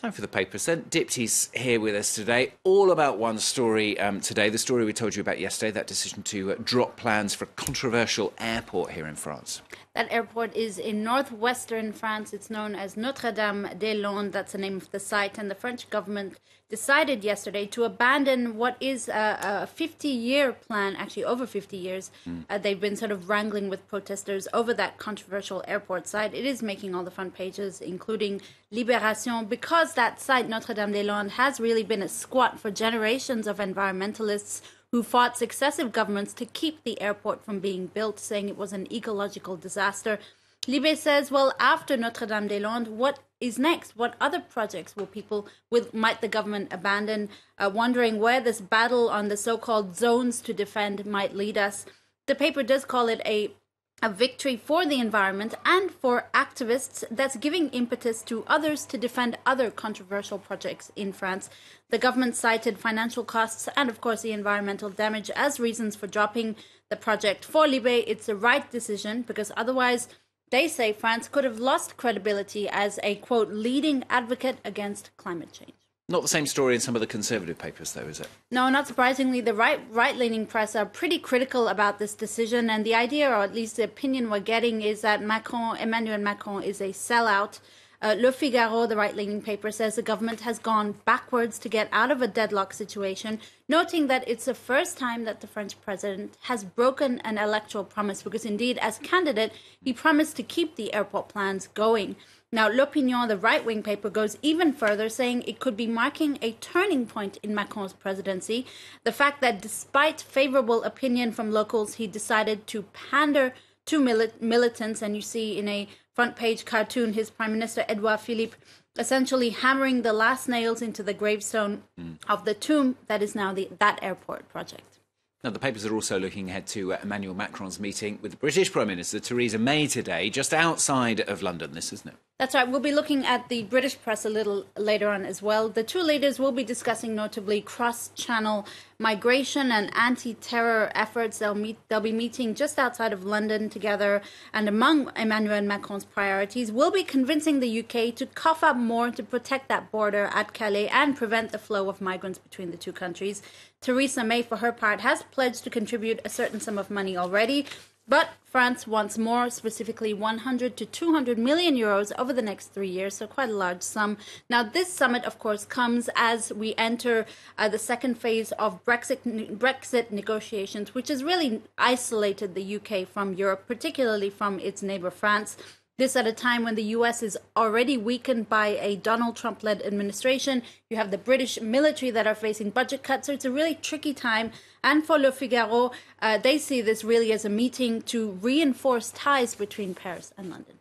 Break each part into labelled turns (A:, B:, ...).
A: Time for the papers then. Dipty's here with us today, all about one story today, the story we told you about yesterday, that decision to drop plans for a controversial airport here in France.
B: That airport is in northwestern France. It's known as Notre-Dame-des-Landes. That's the name of the site. And the French government decided yesterday to abandon what is a 50-year plan, actually over 50 years. They've been sort of wrangling with protesters over that controversial airport site. It is making all the front pages, including Libération, because that site, Notre-Dame-des-Landes, has really been a squat for generations of environmentalists who fought successive governments to keep the airport from being built, saying it was an ecological disaster. Libé says, well, after Notre-Dame-des-Landes, what is next? What other projects might the government abandon? Wondering where this battle on the so-called zones to defend might lead us. The paper does call it a victory for the environment and for activists that's giving impetus to others to defend other controversial projects in France. The government cited financial costs and, of course, the environmental damage as reasons for dropping the project. For Libé, it's the right decision because otherwise, they say, France could have lost credibility as a, quote, leading advocate against climate change.
A: Not the same story in some of the conservative papers, though, is it?
B: No, not surprisingly. The right-leaning press are pretty critical about this decision, and the idea, or at least the opinion we're getting, is that Emmanuel Macron is a sellout. Le Figaro, the right-leaning paper, says the government has gone backwards to get out of a deadlock situation, noting that it's the first time that the French president has broken an electoral promise, because indeed, as candidate, he promised to keep the airport plans going. Now, L'Opinion, the right-wing paper, goes even further, saying it could be marking a turning point in Macron's presidency. The fact that despite favorable opinion from locals, he decided to pander to militants, and you see in a front-page cartoon his Prime Minister, Edouard Philippe, essentially hammering the last nails into the gravestone of the tomb that is now that airport project.
A: Now, the papers are also looking ahead to Emmanuel Macron's meeting with the British Prime Minister, Theresa May, today, just outside of London, this, isn't it?
B: That's right. Be looking at the British press a little later on as well. The two leaders will be discussing notably cross-channel migration and anti-terror efforts. They'll be meeting just outside of London together. And among Emmanuel Macron's priorities will be convincing the UK to cough up more to protect that border at Calais and prevent the flow of migrants between the two countries. Theresa May, for her part, has pledged to contribute a certain sum of money already. But France wants more, specifically 100 to 200 million euros over the next 3 years, so quite a large sum. Now, this summit, of course, comes as we enter the second phase of Brexit negotiations, which has really isolated the UK from Europe, particularly from its neighbour France. This at a time when the US is already weakened by a Donald Trump-led administration. You have the British military that are facing budget cuts. So it's a really tricky time. And for Le Figaro, they see this really as a meeting to reinforce ties between Paris and London.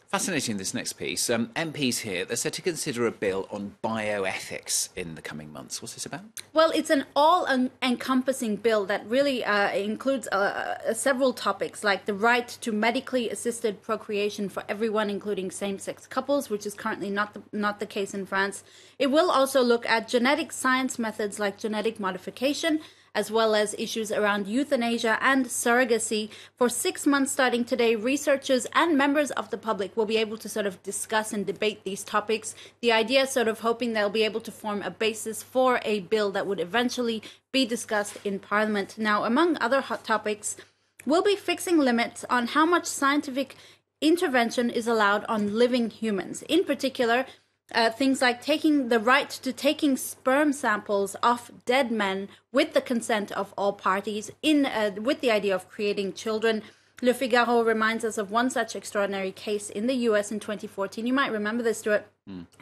A: Fascinating, this next piece. MPs here, they're set to consider a bill on bioethics in the coming months. What's this about?
B: Well, it's an all-encompassing bill that really includes several topics, like the right to medically assisted procreation for everyone, including same-sex couples, which is currently not the case in France. It will also look at genetic science methods like genetic modification, as well as issues around euthanasia and surrogacy. For 6 months starting today, researchers and members of the public will be able to sort of discuss and debate these topics. The idea is sort of hoping they'll be able to form a basis for a bill that would eventually be discussed in Parliament. Now, among other hot topics, we'll be fixing limits on how much scientific intervention is allowed on living humans. In particular, things like taking the right to taking sperm samples of dead men with the consent of all parties, with the idea of creating children. Le Figaro reminds us of one such extraordinary case in the US in 2014. You might remember this, Stuart.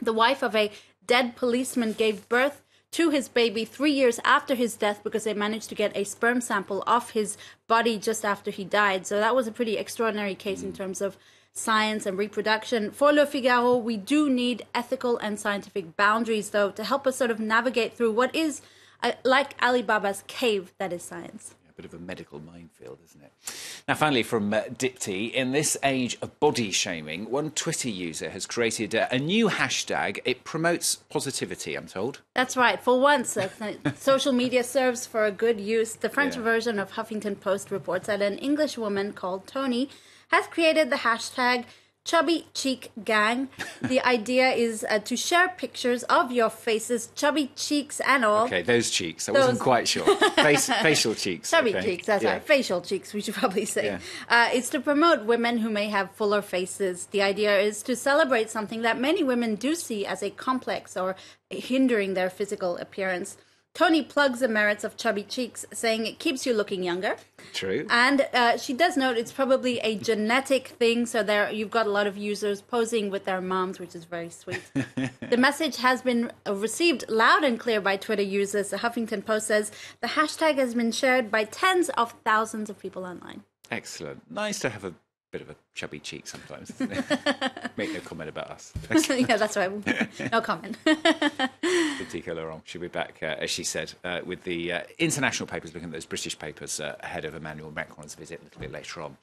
B: The wife of a dead policeman gave birth to his baby 3 years after his death because they managed to get a sperm sample off his body just after he died. So that was a pretty extraordinary case in terms of science and reproduction. For Le Figaro, we do need ethical and scientific boundaries, though, to help us sort of navigate through what is like Alibaba's cave that is science.
A: A bit of a medical minefield, isn't it? Now, finally, from Dipty, in this age of body shaming, one Twitter user has created a new hashtag. It promotes positivity, I'm told.
B: That's right. For once, social media serves for a good use. The French version of Huffington Post reports that an English woman called Tony has created the hashtag Chubby Cheek Gang. The idea is to share pictures of your faces, chubby cheeks and all.
A: Okay, those cheeks. I wasn't quite sure. Facial cheeks.
B: Chubby
A: okay.
B: cheeks, that's right. Facial cheeks, we should probably say.
A: Yeah.
B: It's to promote women who may have fuller faces. The idea is to celebrate something that many women do see as a complex or hindering their physical appearance. Tony plugs the merits of chubby cheeks, saying it keeps you looking younger.
A: True.
B: And she does note it's probably a genetic thing, so there you've got a lot of users posing with their moms, which is very sweet. The message has been received loud and clear by Twitter users. The Huffington Post says the hashtag has been shared by tens of thousands of people online.
A: Excellent. Nice to have a bit of a chubby cheek sometimes, isn't it? Make no comment about us.
B: Yeah, that's right. No comment.
A: Tika Laurent should be back, as she said, with the international papers, looking at those British papers ahead of Emmanuel Macron's visit a little bit later on.